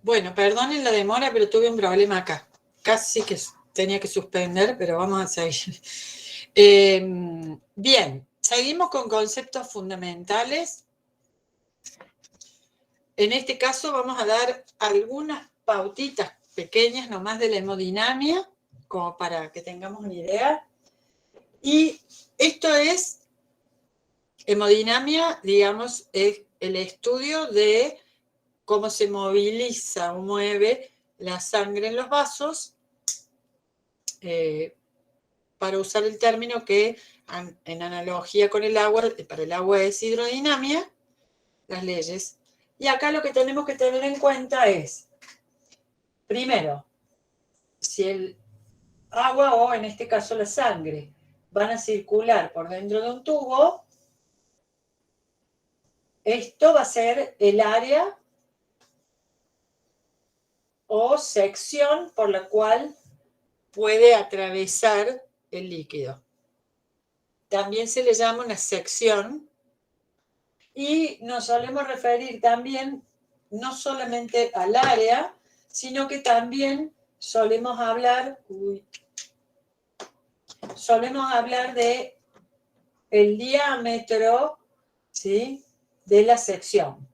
Bueno, perdonen la demora, pero tuve un problema acá. Casi que tenía que suspender, pero vamos a seguir. Bien, seguimos con conceptos fundamentales. En este caso vamos a dar algunas pautitas pequeñas nomás de la hemodinamia, como para que tengamos una idea. Y esto es hemodinamia, digamos, es el estudio de cómo se moviliza o mueve la sangre en los vasos, para usar el término que en analogía con el agua, para el agua es hidrodinamia, las leyes. Y acá lo que tenemos que tener en cuenta es, primero, si el agua o en este caso la sangre van a circular por dentro de un tubo, esto va a ser el área o sección por la cual puede atravesar el líquido. También se le llama una sección y nos solemos referir también no solamente al área, sino que también solemos hablar de el diámetro, ¿sí?, de la sección.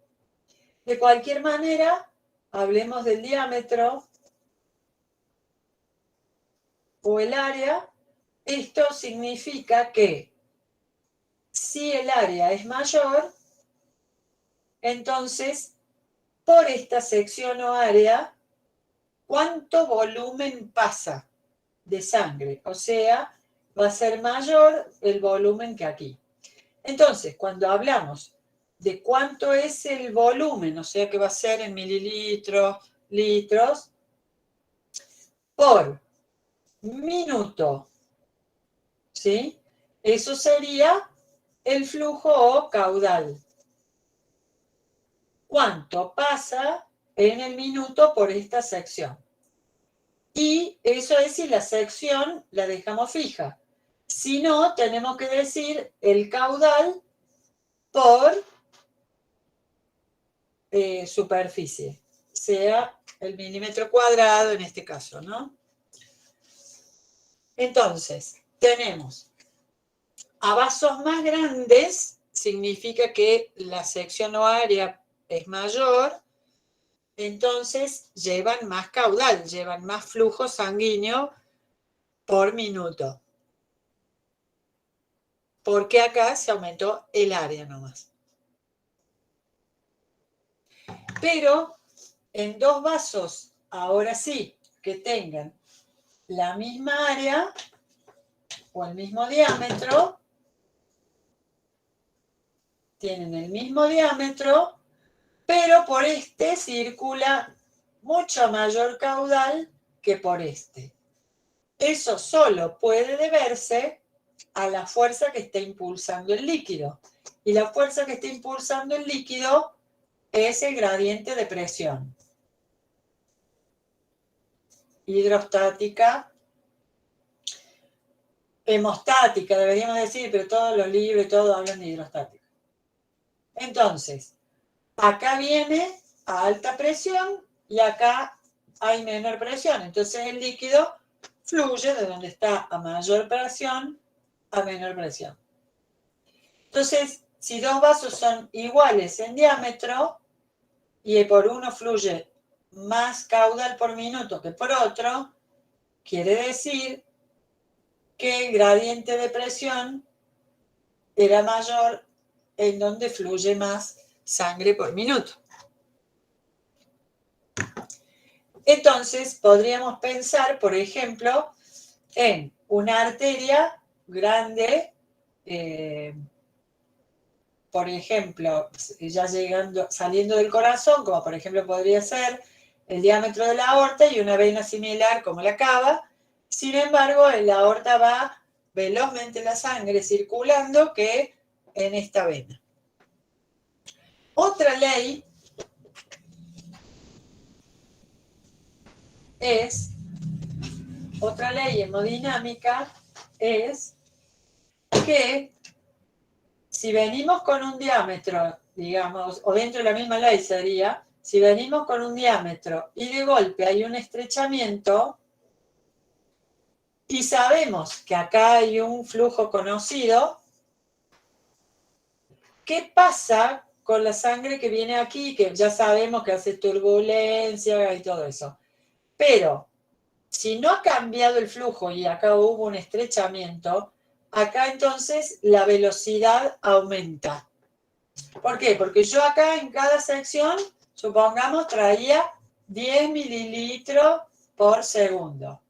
De cualquier manera, hablemos del diámetro o el área. Esto significa que si el área es mayor, entonces por esta sección o área, ¿cuánto volumen pasa de sangre? O sea, va a ser mayor el volumen que aquí. Entonces, cuando hablamos de cuánto es el volumen, o sea que va a ser en mililitros, litros, por minuto, ¿sí? Eso sería el flujo o caudal. ¿Cuánto pasa en el minuto por esta sección? Y eso es si la sección la dejamos fija. Si no, tenemos que decir el caudal por superficie, sea el milímetro cuadrado en este caso, ¿no? Entonces, tenemos a vasos más grandes, significa que la sección o área es mayor, entonces llevan más caudal, llevan más flujo sanguíneo por minuto. Porque acá se aumentó el área nomás. Pero en dos vasos, ahora sí, que tengan la misma área o el mismo diámetro, tienen el mismo diámetro, pero por este circula mucho mayor caudal que por este. Eso solo puede deberse a la fuerza que está impulsando el líquido. Y la fuerza que está impulsando el líquido es el gradiente de presión. Hidrostática, hemostática, deberíamos decir, pero todos los libros y todos hablan de hidrostática. Entonces, acá viene a alta presión y acá hay menor presión. Entonces el líquido fluye de donde está a mayor presión a menor presión. Entonces, si dos vasos son iguales en diámetro y por uno fluye más caudal por minuto que por otro, quiere decir que el gradiente de presión era mayor en donde fluye más sangre por minuto. Entonces, podríamos pensar, por ejemplo, en una arteria grande, por ejemplo, ya saliendo del corazón, como por ejemplo podría ser el diámetro de la aorta y una vena similar como la cava. Sin embargo, en la aorta va velozmente la sangre circulando que en esta vena. Otra ley hemodinámica es que si venimos con un diámetro, digamos, o dentro de la misma ley sería, si venimos con un diámetro y de golpe hay un estrechamiento y sabemos que acá hay un flujo conocido, ¿qué pasa con la sangre que viene aquí? Que ya sabemos que hace turbulencia y todo eso. Pero si no ha cambiado el flujo y acá hubo un estrechamiento, acá entonces la velocidad aumenta. ¿Por qué? Porque yo acá en cada sección, supongamos, traía 10 mililitros por segundo.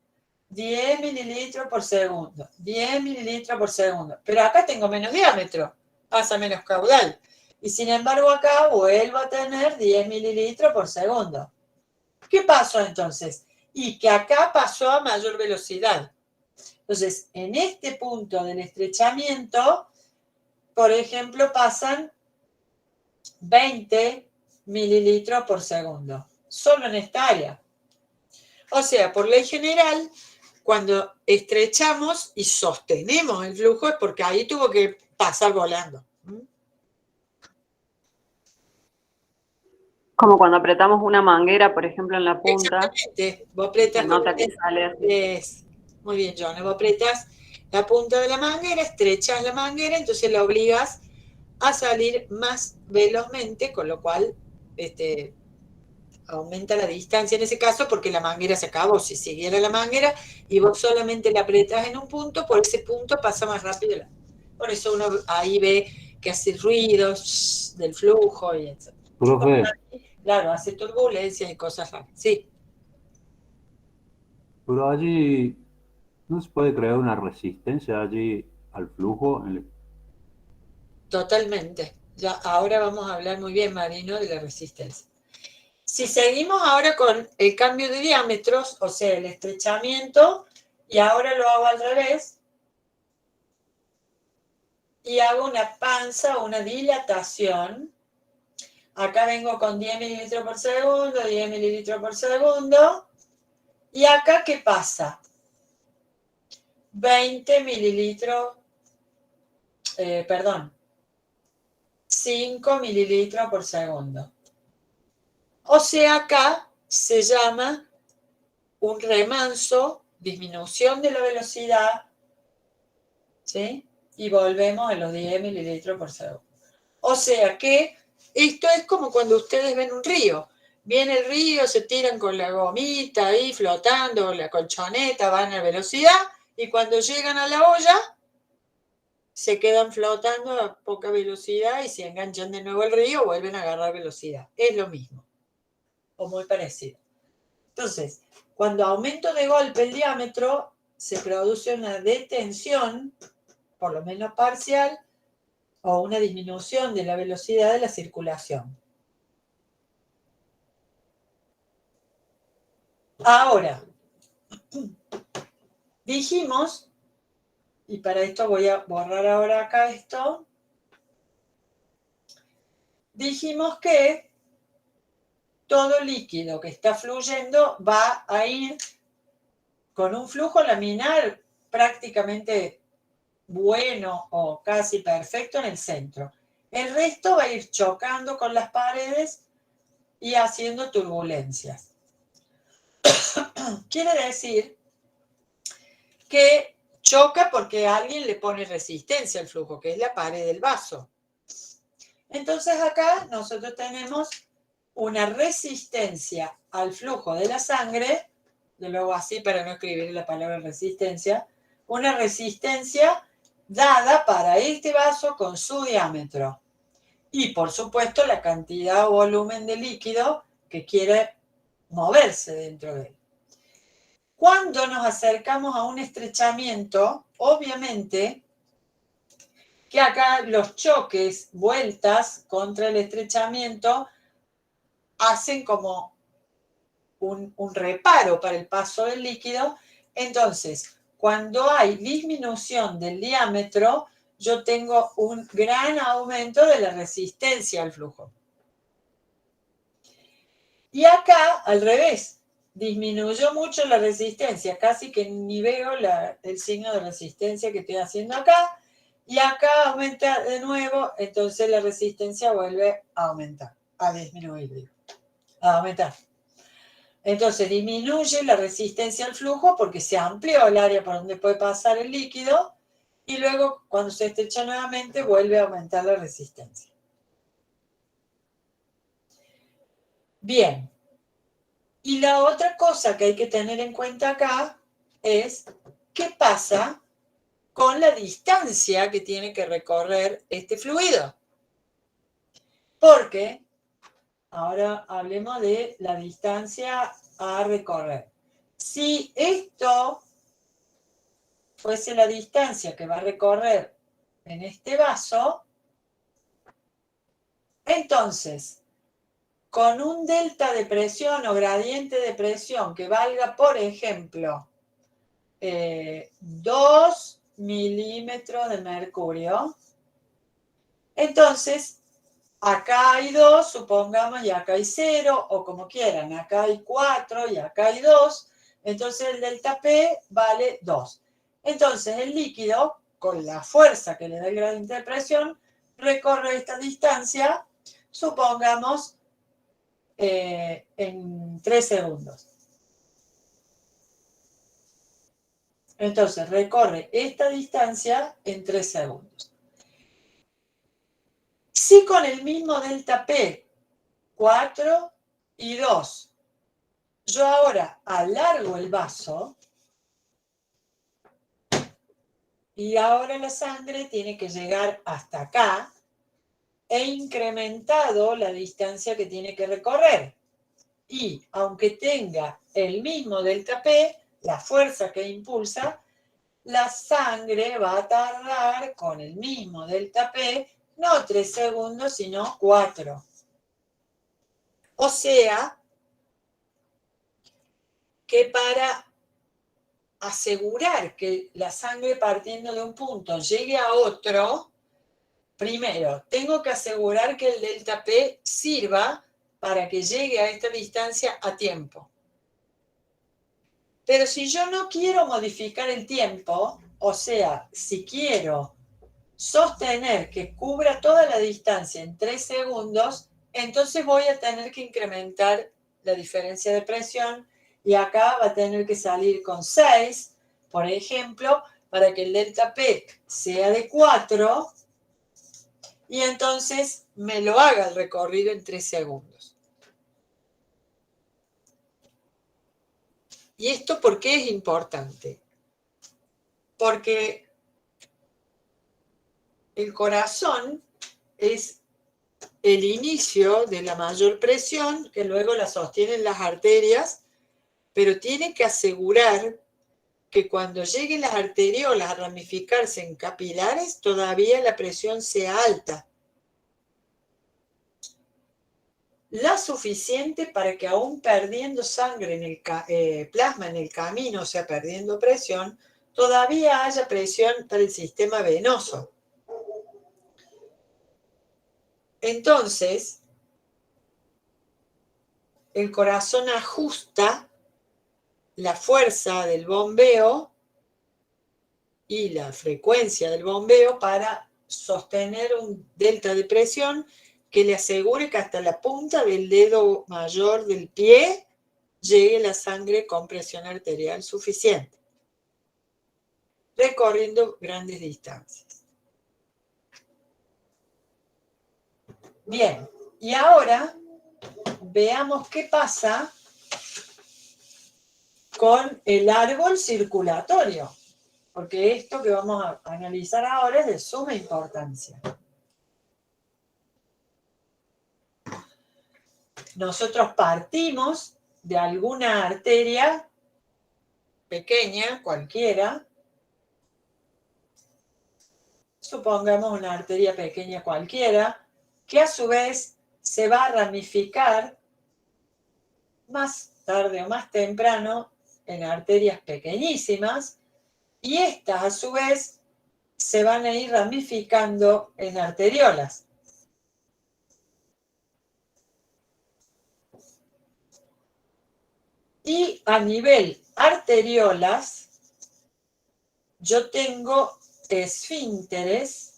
10 mililitros por segundo. 10 mililitros por segundo. Pero acá tengo menos diámetro. Pasa menos caudal. Y sin embargo acá vuelvo a tener 10 mililitros por segundo. ¿Qué pasó entonces? Y que acá pasó a mayor velocidad. Entonces, en este punto del estrechamiento, por ejemplo, pasan 20 mililitros por segundo, solo en esta área. O sea, por ley general, cuando estrechamos y sostenemos el flujo es porque ahí tuvo que pasar volando. Como cuando apretamos una manguera, por ejemplo, en la punta. Exactamente. Vos apretas Se nota que sale así. muy bien, John. Vos apretas la punta de la manguera, estrechas la manguera, entonces la obligas a salir más velozmente, con lo cual aumenta la distancia en ese caso porque la manguera se acabó. Si siguiera la manguera y vos solamente la apretas en un punto, por ese punto pasa más rápido. Por eso uno ahí ve que hace ruidos del flujo y etc. Profe, Claro, hace turbulencias y cosas raras. Sí, pero allí no se puede crear una resistencia allí al flujo. totalmente. Ya, ahora vamos a hablar muy bien, Marino, de la resistencia. Si seguimos ahora con el cambio de diámetros, o sea, el estrechamiento, y ahora lo hago al revés, y hago una panza, una dilatación. Acá vengo con 10 mililitros por segundo, 10 mililitros por segundo. ¿Y acá qué pasa? 20 mililitros, perdón, 5 mililitros por segundo. O sea, acá se llama un remanso, disminución de la velocidad, ¿sí? Y volvemos a los 10 mililitros por segundo. O sea que esto es como cuando ustedes ven un río. Viene el río, se tiran con la gomita ahí flotando, la colchoneta, van a velocidad y cuando llegan a la olla se quedan flotando a poca velocidad y se enganchan de nuevo al río, vuelven a agarrar velocidad. Es lo mismo o muy parecido. Entonces, cuando aumento de golpe el diámetro, se produce una detención, por lo menos parcial, o una disminución de la velocidad de la circulación. Ahora, dijimos, y para esto voy a borrar ahora acá esto, dijimos que todo líquido que está fluyendo va a ir con un flujo laminar prácticamente bueno o casi perfecto en el centro. El resto va a ir chocando con las paredes y haciendo turbulencias. Quiere decir que choca porque alguien le pone resistencia al flujo, que es la pared del vaso. Entonces acá nosotros tenemos una resistencia al flujo de la sangre, de luego así para no escribir la palabra resistencia, una resistencia dada para este vaso con su diámetro. Y por supuesto la cantidad o volumen de líquido que quiere moverse dentro de él. Cuando nos acercamos a un estrechamiento, obviamente que acá los choques, vueltas contra el estrechamiento, hacen como un reparo para el paso del líquido. Entonces, cuando hay disminución del diámetro, yo tengo un gran aumento de la resistencia al flujo. Y acá, al revés, disminuyó mucho la resistencia, casi que ni veo el signo de resistencia que estoy haciendo acá, y acá aumenta de nuevo, entonces la resistencia vuelve a aumentar, a disminuir. a aumentar. Entonces disminuye la resistencia al flujo porque se amplió el área por donde puede pasar el líquido y luego cuando se estrecha nuevamente vuelve a aumentar la resistencia. Bien. Y la otra cosa que hay que tener en cuenta acá es qué pasa con la distancia que tiene que recorrer este fluido. Porque ahora hablemos de la distancia a recorrer. Si esto fuese la distancia que va a recorrer en este vaso, entonces, con un delta de presión o gradiente de presión que valga, por ejemplo, 2 milímetros de mercurio, entonces, acá hay 2, supongamos, y acá hay 0, o como quieran, acá hay 4 y acá hay 2, entonces el delta P vale 2. Entonces el líquido, con la fuerza que le da el gradiente de presión, recorre esta distancia, supongamos, en 3 segundos. Entonces recorre esta distancia en 3 segundos. Si con el mismo delta P, 4 y 2, yo ahora alargo el vaso y ahora la sangre tiene que llegar hasta acá, he incrementado la distancia que tiene que recorrer. Y aunque tenga el mismo delta P, la fuerza que impulsa, la sangre va a tardar con el mismo delta P, no 3 segundos, sino 4. O sea, que para asegurar que la sangre partiendo de un punto llegue a otro, primero, tengo que asegurar que el delta P sirva para que llegue a esta distancia a tiempo. Pero si yo no quiero modificar el tiempo, o sea, si quiero sostener que cubra toda la distancia en 3 segundos, entonces voy a tener que incrementar la diferencia de presión y acá va a tener que salir con 6, por ejemplo, para que el delta P sea de 4 y entonces me lo haga el recorrido en 3 segundos. ¿Y esto por qué es importante? Porque el corazón es el inicio de la mayor presión que luego la sostienen las arterias, pero tiene que asegurar que cuando lleguen las arteriolas a ramificarse en capilares, todavía la presión sea alta. La suficiente para que aún perdiendo sangre en el plasma en el camino, o sea, perdiendo presión, todavía haya presión para el sistema venoso. Entonces, el corazón ajusta la fuerza del bombeo y la frecuencia del bombeo para sostener un delta de presión que le asegure que hasta la punta del dedo mayor del pie llegue la sangre con presión arterial suficiente, recorriendo grandes distancias. Bien, y ahora veamos qué pasa con el árbol circulatorio, porque esto que vamos a analizar ahora es de suma importancia. Nosotros partimos de alguna arteria pequeña, cualquiera, supongamos una arteria pequeña cualquiera, que a su vez se va a ramificar más tarde o más temprano en arterias pequeñísimas, y estas a su vez se van a ir ramificando en arteriolas. Y a nivel arteriolas, yo tengo esfínteres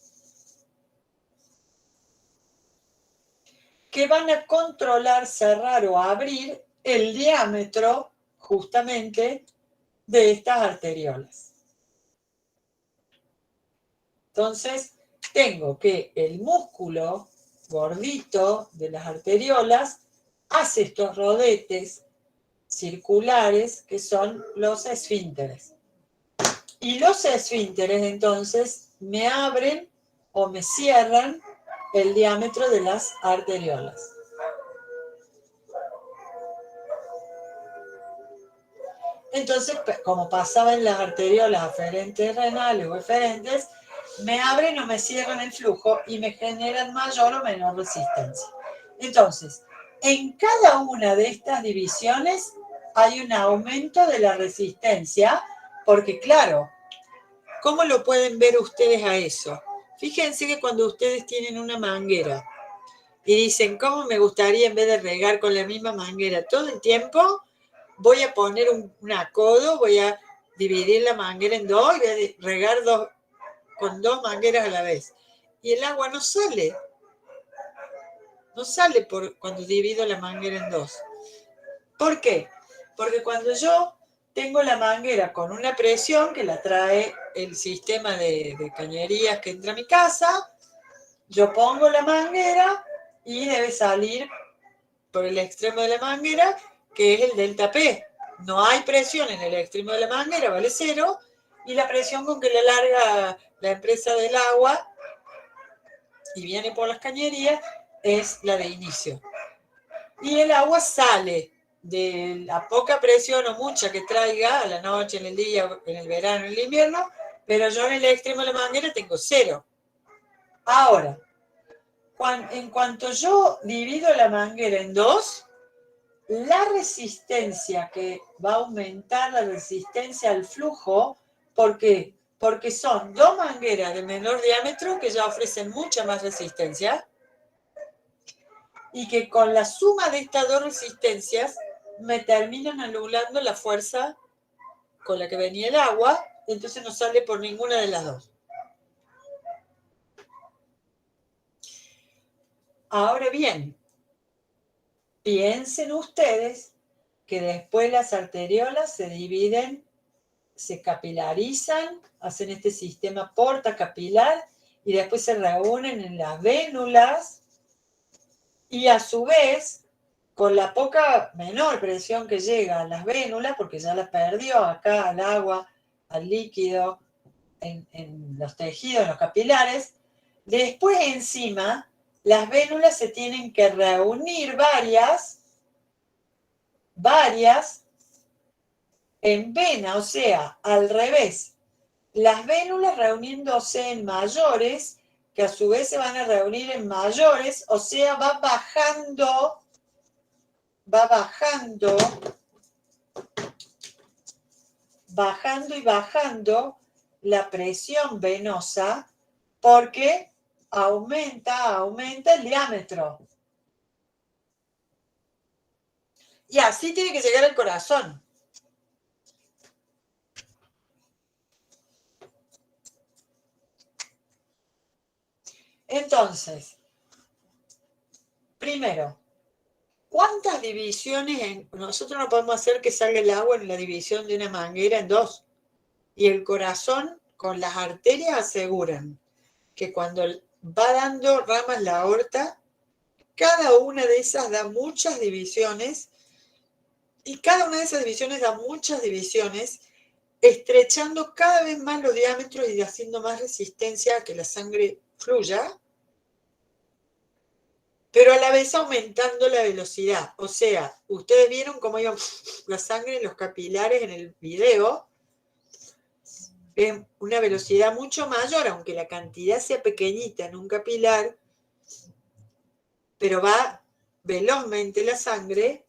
que van a controlar, cerrar o abrir el diámetro justamente de estas arteriolas. Entonces, tengo que el músculo gordito de las arteriolas hace estos rodetes circulares que son los esfínteres. Y los esfínteres entonces me abren o me cierran el diámetro de las arteriolas. Entonces, como pasaba en las arteriolas aferentes renales o eferentes, me abren o me cierran el flujo y me generan mayor o menor resistencia. Entonces, en cada una de estas divisiones hay un aumento de la resistencia, porque claro, ¿cómo lo pueden ver ustedes a eso? Fíjense que cuando ustedes tienen una manguera y dicen, ¿cómo me gustaría en vez de regar con la misma manguera todo el tiempo? Voy a poner un acodo, voy a dividir la manguera en dos y voy a regar con dos mangueras a la vez. Y el agua no sale. No sale cuando divido la manguera en dos. ¿Por qué? Porque cuando yo tengo la manguera con una presión que la trae el sistema de cañerías que entra a mi casa, yo pongo la manguera y debe salir por el extremo de la manguera, que es el delta P. No hay presión en el extremo de la manguera, vale 0, y la presión con que le larga la empresa del agua y viene por las cañerías es la de inicio. Y el agua sale de la poca presión o mucha que traiga a la noche, en el día, en el verano, en el invierno, pero yo en el extremo de la manguera tengo 0. Ahora, en cuanto yo divido la manguera en dos, la resistencia que va a aumentar la resistencia al flujo, ¿por qué? Porque son dos mangueras de menor diámetro que ya ofrecen mucha más resistencia y que con la suma de estas dos resistencias me terminan anulando la fuerza con la que venía el agua, entonces no sale por ninguna de las dos. Ahora bien, piensen ustedes que después las arteriolas se dividen, se capilarizan, hacen este sistema portacapilar y después se reúnen en las vénulas y a su vez, con la poca menor presión que llega a las vénulas, porque ya la perdió acá al agua, al líquido, en los tejidos, en los capilares, después encima las vénulas se tienen que reunir varias en vena, o sea, al revés. Las vénulas reuniéndose en mayores, que a su vez se van a reunir en mayores, o sea, va bajando y bajando la presión venosa, porque aumenta el diámetro. Y así tiene que llegar al corazón. Entonces, primero, ¿cuántas divisiones? Nosotros no podemos hacer que salga el agua en la división de una manguera en dos. Y el corazón con las arterias aseguran que cuando va dando ramas la aorta, cada una de esas da muchas divisiones y cada una de esas divisiones da muchas divisiones, estrechando cada vez más los diámetros y haciendo más resistencia a que la sangre fluya, pero a la vez aumentando la velocidad. O sea, ustedes vieron cómo iba la sangre en los capilares en el video, es una velocidad mucho mayor, aunque la cantidad sea pequeñita en un capilar, pero va velozmente la sangre.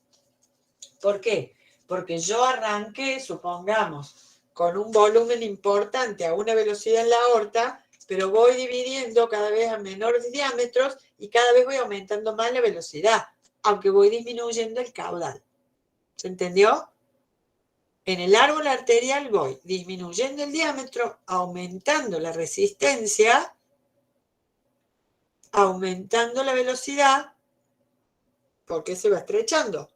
¿Por qué? Porque yo arranqué, supongamos, con un volumen importante a una velocidad en la aorta, pero voy dividiendo cada vez a menores diámetros y cada vez voy aumentando más la velocidad, aunque voy disminuyendo el caudal. ¿Se entendió? En el árbol arterial voy disminuyendo el diámetro, aumentando la resistencia, aumentando la velocidad porque se va estrechando.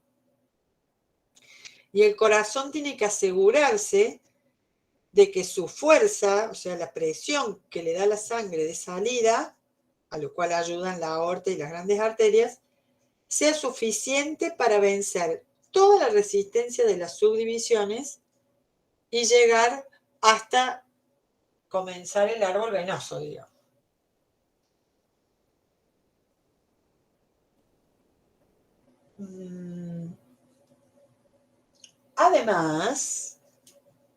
Y el corazón tiene que asegurarse de que su fuerza, o sea, la presión que le da la sangre de salida, a lo cual ayudan la aorta y las grandes arterias, sea suficiente para vencer toda la resistencia de las subdivisiones y llegar hasta comenzar el árbol venoso, digamos. Además,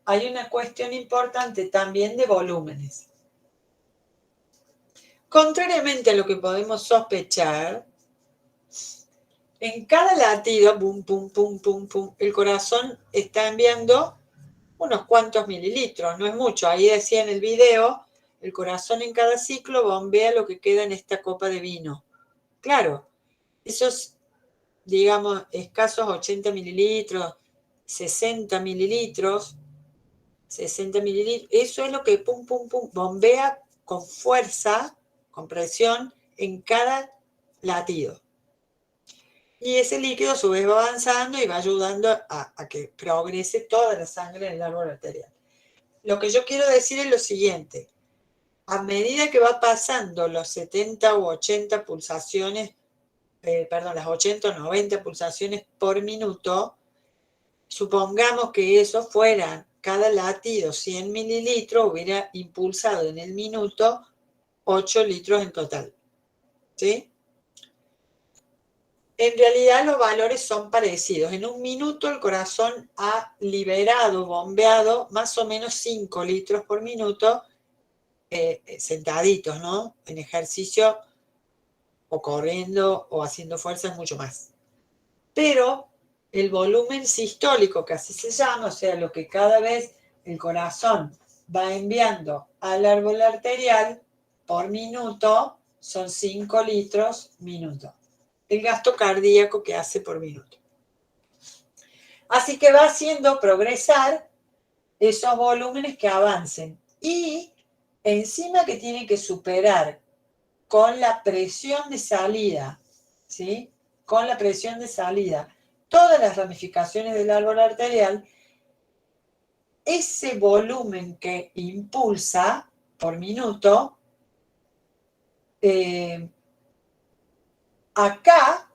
hay una cuestión importante también de volúmenes. Contrariamente a lo que podemos sospechar, en cada latido, pum, pum, pum, pum, pum, el corazón está enviando unos cuantos mililitros, no es mucho. Ahí decía en el video, el corazón en cada ciclo bombea lo que queda en esta copa de vino. Claro, esos, digamos, escasos 80 mililitros, 60 mililitros, eso es lo que pum, pum, pum, bombea con fuerza, con presión, en cada latido. Y ese líquido a su vez va avanzando y va ayudando a que progrese toda la sangre en el árbol arterial. Lo que yo quiero decir es lo siguiente. A medida que va pasando los 70 u 80 pulsaciones, las 80 o 90 pulsaciones por minuto, supongamos que eso fueran cada latido 100 mililitros, hubiera impulsado en el minuto 8 litros en total. ¿Sí? En realidad los valores son parecidos. En un minuto el corazón ha liberado, bombeado, más o menos 5 litros por minuto, sentaditos, ¿no? En ejercicio o corriendo o haciendo fuerza es mucho más. Pero el volumen sistólico, que así se llama, o sea, lo que cada vez el corazón va enviando al árbol arterial por minuto, son 5 litros minuto. El gasto cardíaco que hace por minuto. Así que va haciendo progresar esos volúmenes que avancen. Y encima que tiene que superar con la presión de salida, ¿sí? Con la presión de salida, todas las ramificaciones del árbol arterial, ese volumen que impulsa por minuto, acá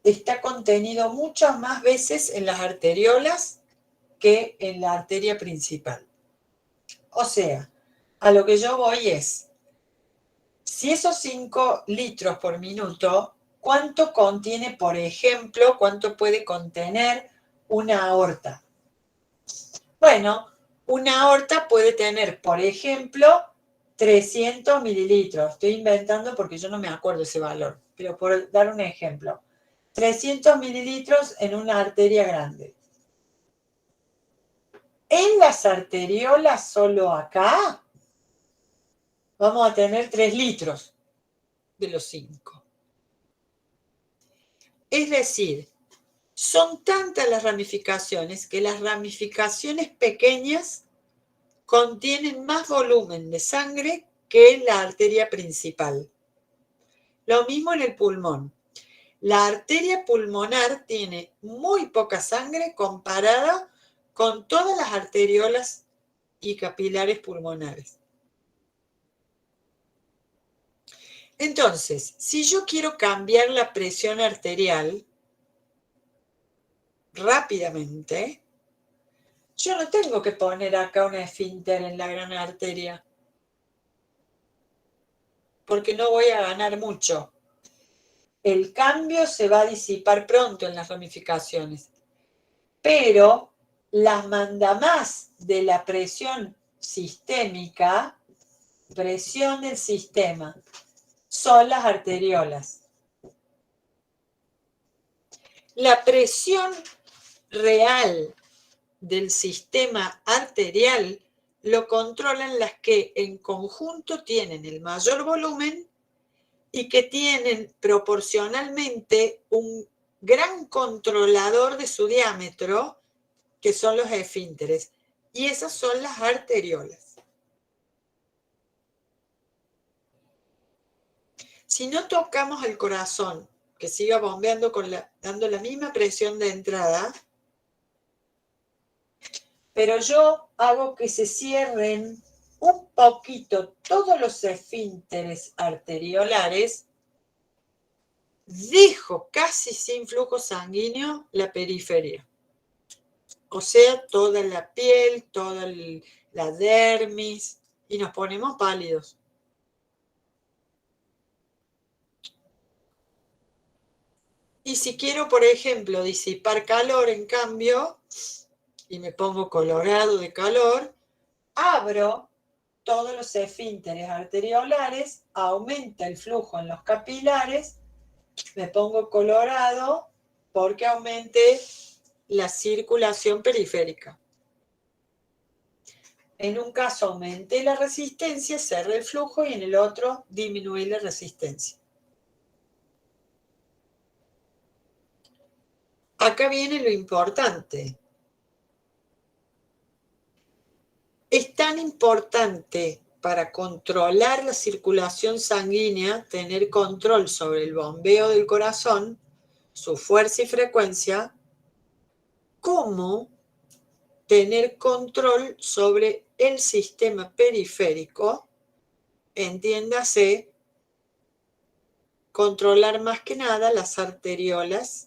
está contenido muchas más veces en las arteriolas que en la arteria principal. O sea, a lo que yo voy es, si esos 5 litros por minuto, ¿cuánto contiene, por ejemplo, cuánto puede contener una aorta? Bueno, una aorta puede tener, por ejemplo, 300 mililitros. Estoy inventando porque yo no me acuerdo ese valor, pero por dar un ejemplo. 300 mililitros en una arteria grande. En las arteriolas, solo acá, vamos a tener 3 litros de los 5. Es decir, son tantas las ramificaciones que las ramificaciones pequeñas contienen más volumen de sangre que la arteria principal. Lo mismo en el pulmón. La arteria pulmonar tiene muy poca sangre comparada con todas las arteriolas y capilares pulmonares. Entonces, si yo quiero cambiar la presión arterial rápidamente, yo no tengo que poner acá un esfínter en la gran arteria, porque no voy a ganar mucho. El cambio se va a disipar pronto en las ramificaciones, pero las mandamás de la presión sistémica, presión del sistema, son las arteriolas. La presión real del sistema arterial lo controlan las que en conjunto tienen el mayor volumen y que tienen proporcionalmente un gran controlador de su diámetro, que son los esfínteres, y esas son las arteriolas. Si no tocamos el corazón que siga bombeando dando la misma presión de entrada, pero yo hago que se cierren un poquito todos los esfínteres arteriolares, dejo casi sin flujo sanguíneo la periferia. O sea, toda la piel, toda la dermis, y nos ponemos pálidos. Y si quiero, por ejemplo, disipar calor, en cambio, y me pongo colorado de calor, abro todos los esfínteres arteriolares, aumenta el flujo en los capilares, me pongo colorado porque aumente la circulación periférica. En un caso aumenté la resistencia, cerré el flujo, y en el otro disminuí la resistencia. Acá viene lo importante. Es tan importante para controlar la circulación sanguínea, tener control sobre el bombeo del corazón, su fuerza y frecuencia, como tener control sobre el sistema periférico, entiéndase, controlar más que nada las arteriolas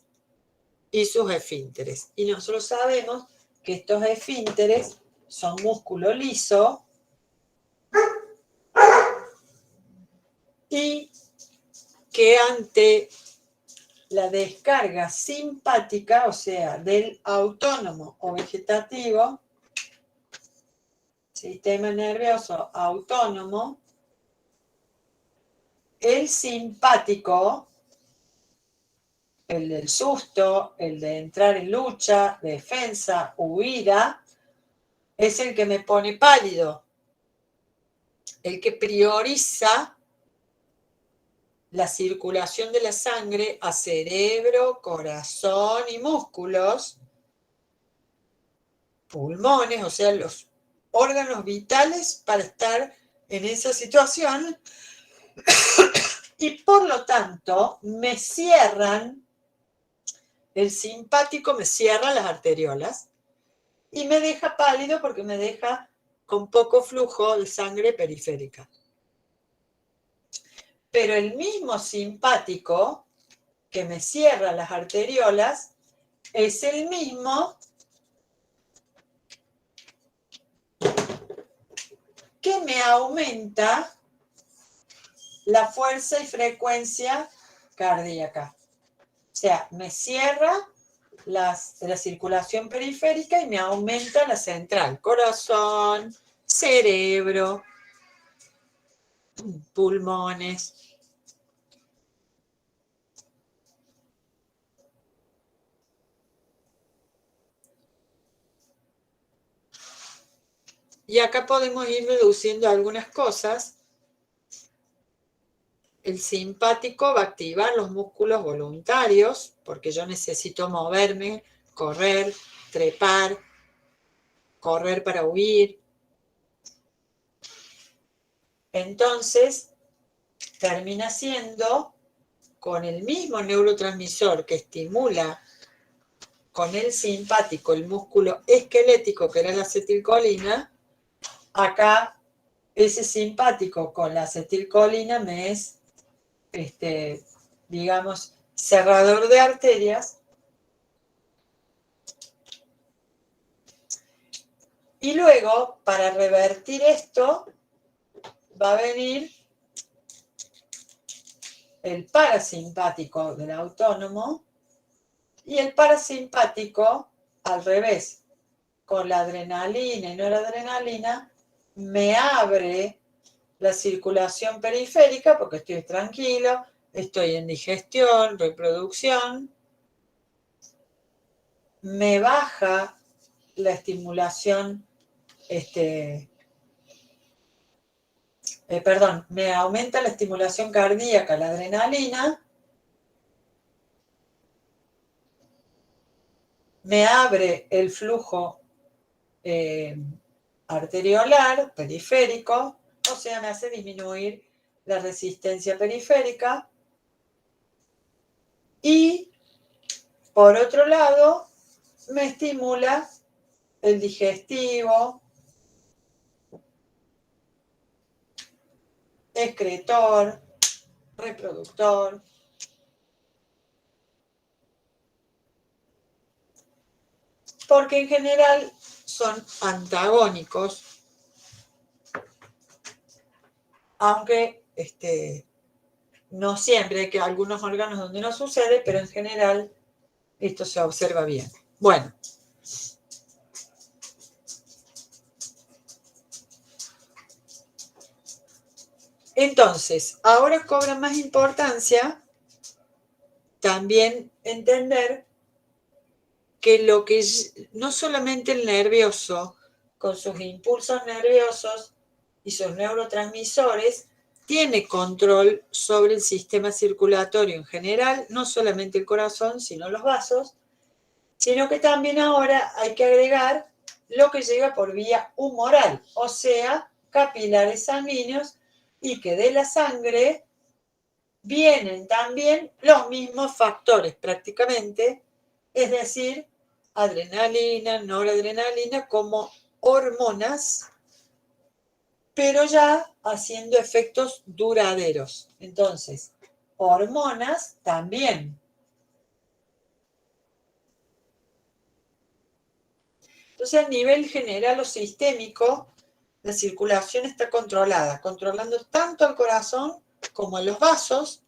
y sus esfínteres. Y nosotros sabemos que estos esfínteres son músculo liso y que ante la descarga simpática, o sea, del autónomo o vegetativo, sistema nervioso autónomo, el simpático, el del susto, el de entrar en lucha, defensa, huida, es el que me pone pálido, el que prioriza la circulación de la sangre a cerebro, corazón y músculos, pulmones, o sea, los órganos vitales para estar en esa situación, y por lo tanto me cierran, el simpático me cierra las arteriolas y me deja pálido porque me deja con poco flujo de sangre periférica. Pero el mismo simpático que me cierra las arteriolas es el mismo que me aumenta la fuerza y frecuencia cardíaca. O sea, me cierra la circulación periférica y me aumenta la central, corazón, cerebro, pulmones. Y acá podemos ir reduciendo algunas cosas. El simpático va a activar los músculos voluntarios, porque yo necesito moverme, correr, trepar, correr para huir. Entonces, termina siendo con el mismo neurotransmisor que estimula con el simpático el músculo esquelético, que era la acetilcolina. Acá ese simpático con la acetilcolina me es, digamos, cerrador de arterias. Y luego, para revertir esto, va a venir el parasimpático del autónomo, y el parasimpático, al revés, con la adrenalina y noradrenalina, me abre la circulación periférica porque estoy tranquilo, estoy en digestión, reproducción, me baja la estimulación, me aumenta la estimulación cardíaca, la adrenalina, me abre el flujo arteriolar, periférico, o sea, me hace disminuir la resistencia periférica. Y, por otro lado, me estimula el digestivo, excretor, reproductor. Porque en general son antagónicos, aunque no siempre, hay que algunos órganos donde no sucede, pero en general esto se observa bien. Bueno. Entonces, ahora cobra más importancia también entender que lo que no solamente el nervioso, con sus impulsos nerviosos y sus neurotransmisores, tiene control sobre el sistema circulatorio en general, no solamente el corazón, sino los vasos, sino que también ahora hay que agregar lo que llega por vía humoral, o sea, capilares sanguíneos, y que de la sangre vienen también los mismos factores prácticamente, es decir, adrenalina, noradrenalina como hormonas, pero ya haciendo efectos duraderos. Entonces, hormonas también. Entonces, a nivel general o sistémico, la circulación está controlada, controlando tanto al corazón como a los vasos,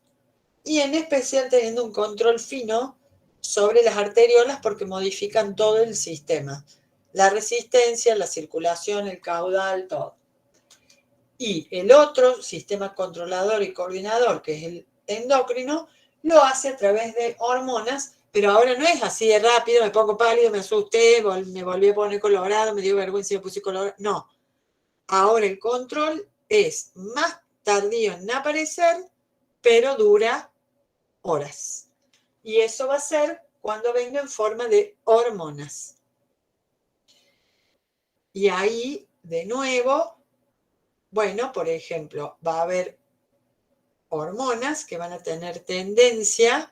y en especial teniendo un control fino sobre las arteriolas porque modifican todo el sistema. La resistencia, la circulación, el caudal, todo. Y el otro sistema controlador y coordinador, que es el endocrino, lo hace a través de hormonas, pero ahora no es así de rápido, me pongo pálido, me asusté, me volví a poner colorado, me dio vergüenza y me puse colorado. No. Ahora el control es más tardío en aparecer, pero dura horas. Y eso va a ser cuando venga en forma de hormonas. Y ahí, de nuevo, bueno, por ejemplo, va a haber hormonas que van a tener tendencia,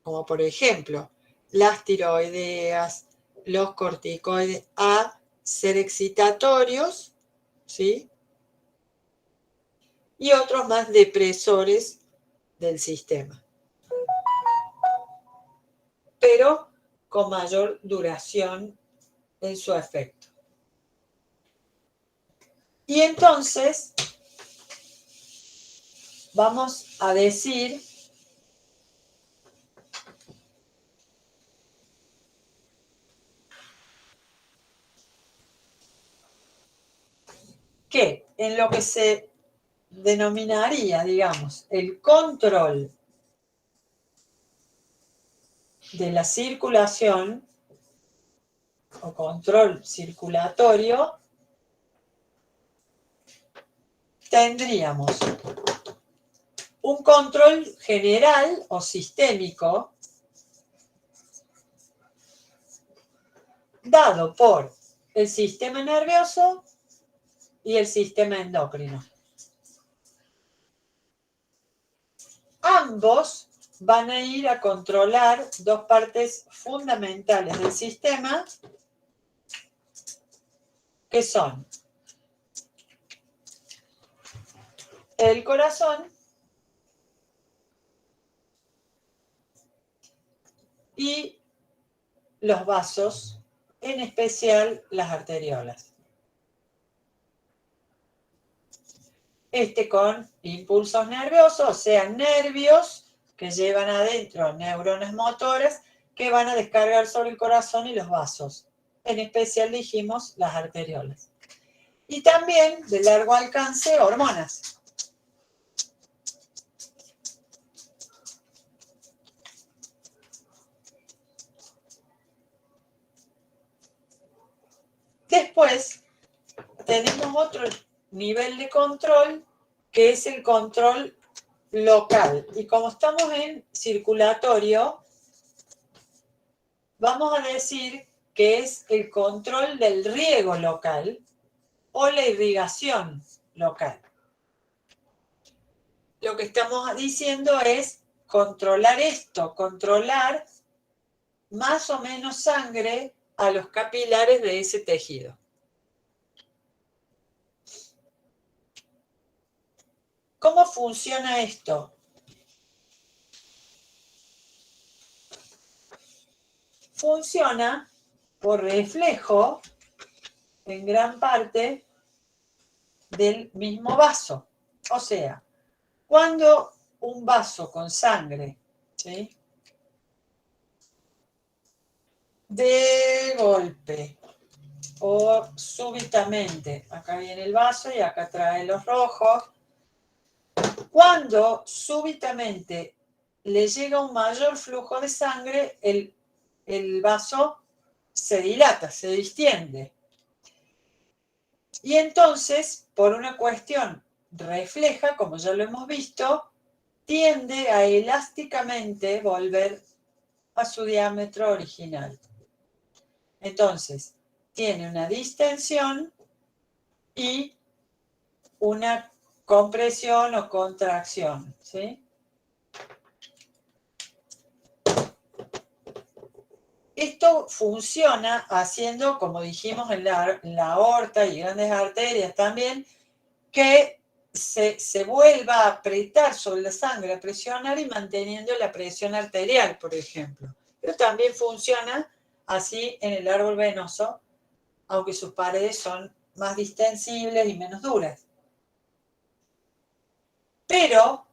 como por ejemplo, las tiroideas, los corticoides, a ser excitatorios, ¿sí? Y otros más depresores del sistema, pero con mayor duración en su efecto. Y entonces vamos a decir que en lo que se denominaría, digamos, el control de la circulación o control circulatorio, tendríamos un control general o sistémico dado por el sistema nervioso y el sistema endocrino. Ambos van a ir a controlar dos partes fundamentales del sistema, que son el corazón y los vasos, en especial las arteriolas. Con impulsos nerviosos, o sea, nervios que llevan adentro neuronas motoras que van a descargar sobre el corazón y los vasos. En especial dijimos las arteriolas. Y también de largo alcance, hormonas. Después tenemos otro nivel de control que es el control local. Y como estamos en circulatorio, vamos a decir que es el control del riego local o la irrigación local. Lo que estamos diciendo es controlar esto, controlar más o menos sangre a los capilares de ese tejido. ¿Cómo funciona esto? Funciona por reflejo en gran parte del mismo vaso. O sea, cuando un vaso con sangre, ¿sí?, de golpe o súbitamente, acá viene el vaso y acá trae los rojos, cuando súbitamente le llega un mayor flujo de sangre, el vaso se dilata, se distiende. Y entonces, por una cuestión refleja, como ya lo hemos visto, tiende a elásticamente volver a su diámetro original. Entonces, tiene una distensión y una compresión o contracción, ¿sí? Esto funciona haciendo, como dijimos en la aorta y grandes arterias también, que se vuelva a apretar sobre la sangre, a presionar y manteniendo la presión arterial, por ejemplo. Pero también funciona así en el árbol venoso, aunque sus paredes son más distensibles y menos duras. Pero,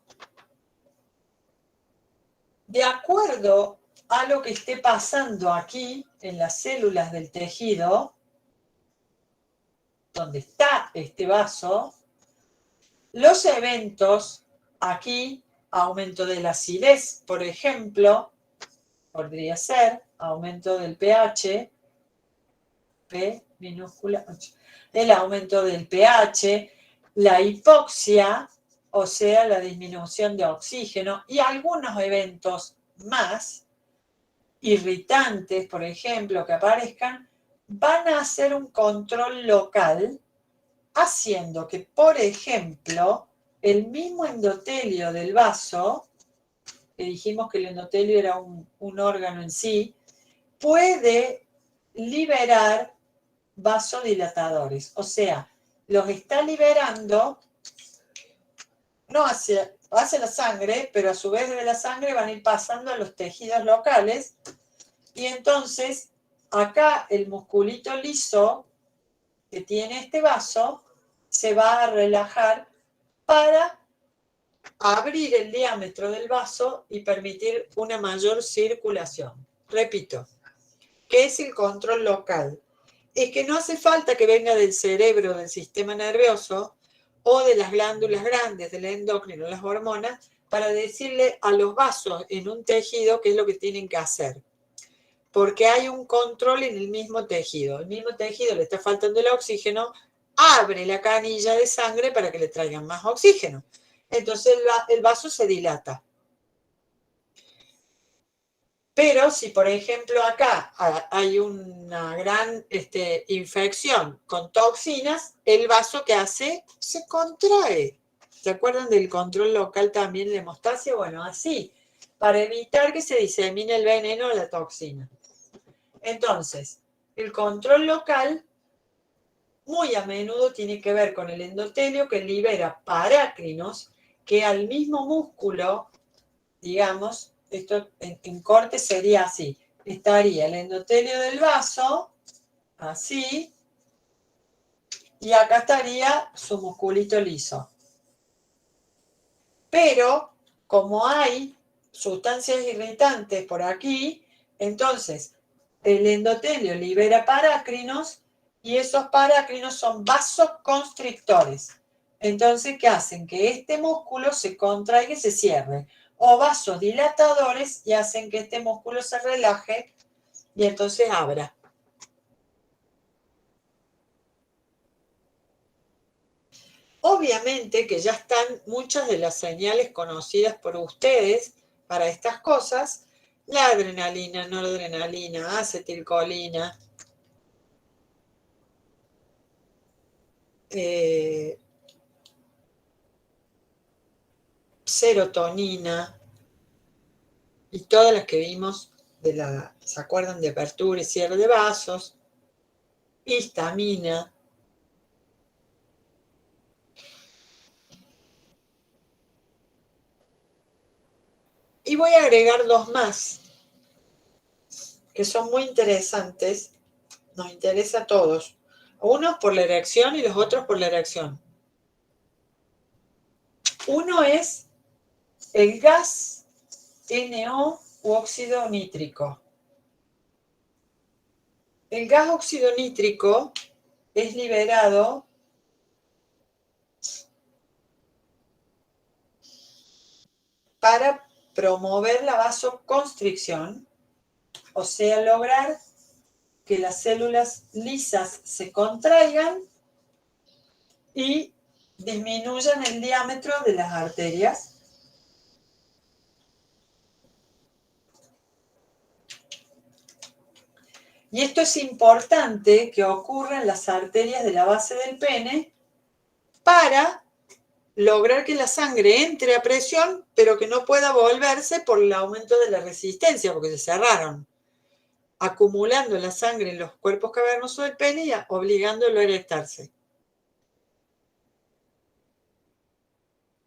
de acuerdo a lo que esté pasando aquí en las células del tejido, donde está este vaso, los eventos aquí, aumento de la acidez, por ejemplo, podría ser aumento del pH, P minúscula, el aumento del pH, la hipoxia, o sea, la disminución de oxígeno, y algunos eventos más irritantes, por ejemplo, que aparezcan, van a hacer un control local, haciendo que, por ejemplo, el mismo endotelio del vaso, que dijimos que el endotelio era un órgano en sí, puede liberar vasodilatadores. O sea, los está liberando, no hacia la sangre, pero a su vez de la sangre van a ir pasando a los tejidos locales. Y entonces, acá el musculito liso que tiene este vaso se va a relajar para abrir el diámetro del vaso y permitir una mayor circulación. Repito, ¿qué es el control local? Es que no hace falta que venga del cerebro, del sistema nervioso o de las glándulas grandes, del endocrino, las hormonas, para decirle a los vasos en un tejido qué es lo que tienen que hacer. Porque hay un control en el mismo tejido. El mismo tejido le está faltando el oxígeno, abre la canilla de sangre para que le traigan más oxígeno. Entonces el vaso se dilata. Pero si, por ejemplo, acá hay una gran infección con toxinas, el vaso que hace se contrae. ¿Se acuerdan del control local también de hemostasia? Bueno, así, para evitar que se disemine el veneno o la toxina. Entonces, el control local muy a menudo tiene que ver con el endotelio que libera parácrinos que al mismo músculo, digamos, esto en corte sería así, estaría el endotelio del vaso, así, y acá estaría su musculito liso. Pero, como hay sustancias irritantes por aquí, entonces el endotelio libera parácrinos y esos parácrinos son vasoconstrictores. Entonces, ¿qué hacen? Que este músculo se contraiga y se cierre. O vasodilatadores y hacen que este músculo se relaje y entonces abra. Obviamente que ya están muchas de las señales conocidas por ustedes para estas cosas, la adrenalina, noradrenalina, acetilcolina, serotonina, y todas las que vimos ¿se acuerdan? De apertura y cierre de vasos, histamina. Y voy a agregar dos más, que son muy interesantes, nos interesa a todos. Unos por la erección y los otros por la erección. Uno es el gas NO u óxido nítrico. El gas óxido nítrico es liberado para promover la vasoconstricción, o sea, lograr que las células lisas se contraigan y disminuyan el diámetro de las arterias. Y esto es importante que ocurra en las arterias de la base del pene para lograr que la sangre entre a presión, pero que no pueda volverse por el aumento de la resistencia, porque se cerraron, acumulando la sangre en los cuerpos cavernosos del pene y obligándolo a erectarse.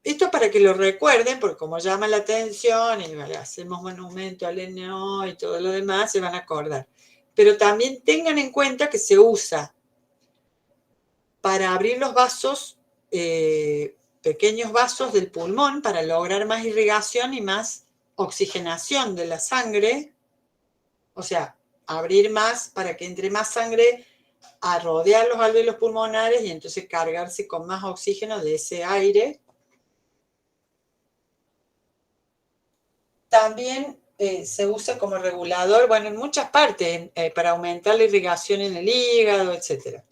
Esto para que lo recuerden, porque como llama la atención y vale, hacemos monumento al NO y todo lo demás, se van a acordar. Pero también tengan en cuenta que se usa para abrir los vasos, pequeños vasos del pulmón, para lograr más irrigación y más oxigenación de la sangre. O sea, abrir más para que entre más sangre a rodear los alvéolos pulmonares y entonces cargarse con más oxígeno de ese aire. También se usa como regulador, bueno, en muchas partes, para aumentar la irrigación en el hígado, etc.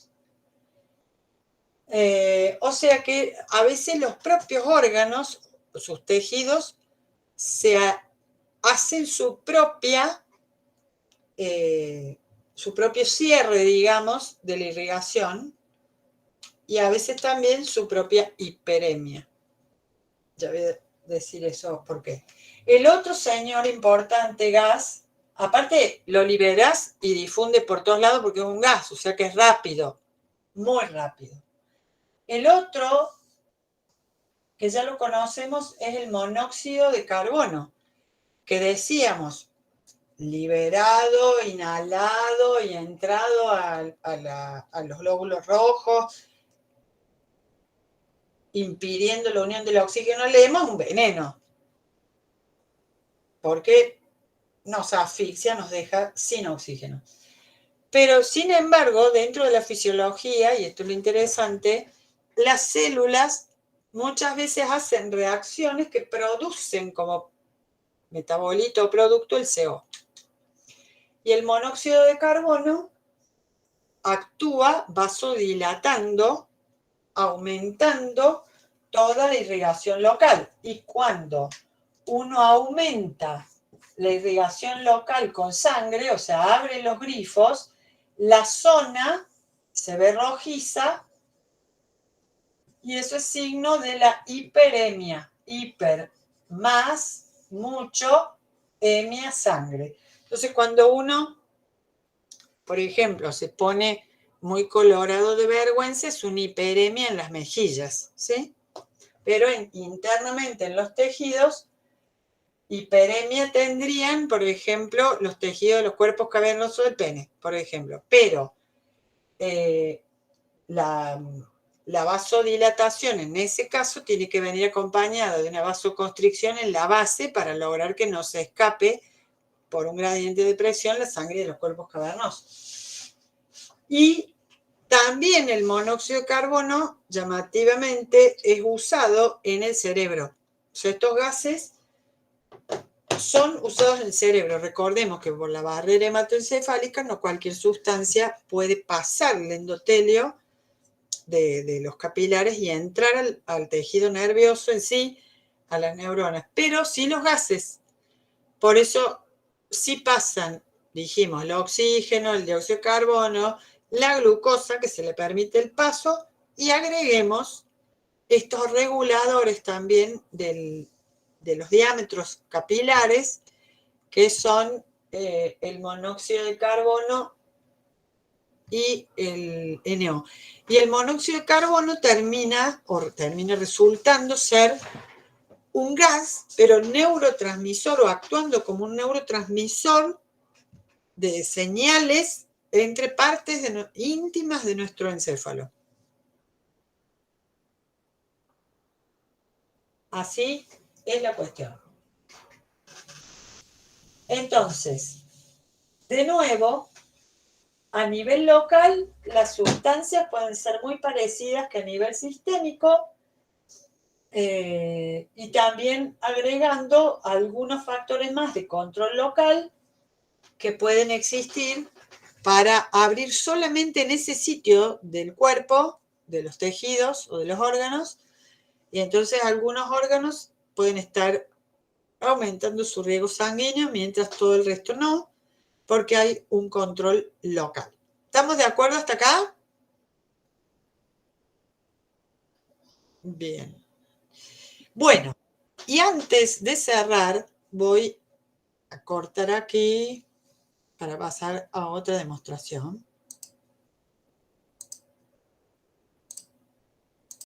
O sea que a veces los propios órganos, sus tejidos, hacen su propio cierre, digamos, de la irrigación y a veces también su propia hiperemia. Ya voy a decir eso por qué. El otro señor importante gas, aparte lo liberas y difunde por todos lados porque es un gas, o sea que es rápido, muy rápido. El otro, que ya lo conocemos, es el monóxido de carbono, que decíamos, liberado, inhalado y entrado a los glóbulos rojos, impidiendo la unión del oxígeno, leemos un veneno, porque nos asfixia, nos deja sin oxígeno. Pero, sin embargo, dentro de la fisiología, y esto es lo interesante, las células muchas veces hacen reacciones que producen como metabolito o producto el CO. Y el monóxido de carbono actúa vasodilatando, aumentando toda la irrigación local. Y cuando uno aumenta la irrigación local con sangre, o sea, abre los grifos, la zona se ve rojiza y eso es signo de la hiperemia. Hiper, más, mucho, emia, sangre. Entonces, cuando uno, por ejemplo, se pone muy colorado de vergüenza, es una hiperemia en las mejillas, ¿sí? Pero internamente en los tejidos, hiperemia tendrían, por ejemplo, los tejidos de los cuerpos cavernosos del pene, por ejemplo. Pero la vasodilatación en ese caso tiene que venir acompañada de una vasoconstricción en la base para lograr que no se escape por un gradiente de presión la sangre de los cuerpos cavernosos. Y también el monóxido de carbono, llamativamente, es usado en el cerebro. O sea, estos gases son usados en el cerebro. Recordemos que por la barrera hematoencefálica no cualquier sustancia puede pasar el endotelio de los capilares y entrar al tejido nervioso en sí, a las neuronas, pero sí los gases. Por eso sí pasan, dijimos, el oxígeno, el dióxido de carbono, la glucosa, que se le permite el paso, y agreguemos estos reguladores también de los diámetros capilares que son el monóxido de carbono y el NO. Y el monóxido de carbono termina resultando ser un gas, pero neurotransmisor o actuando como un neurotransmisor de señales entre partes íntimas de nuestro encéfalo. Así es la cuestión. Entonces, de nuevo, a nivel local, las sustancias pueden ser muy parecidas que a nivel sistémico, y también agregando algunos factores más de control local que pueden existir para abrir solamente en ese sitio del cuerpo, de los tejidos o de los órganos, y entonces algunos órganos pueden estar aumentando su riego sanguíneo mientras todo el resto no, porque hay un control local. ¿Estamos de acuerdo hasta acá? Bien. Bueno, y antes de cerrar, voy a cortar aquí para pasar a otra demostración.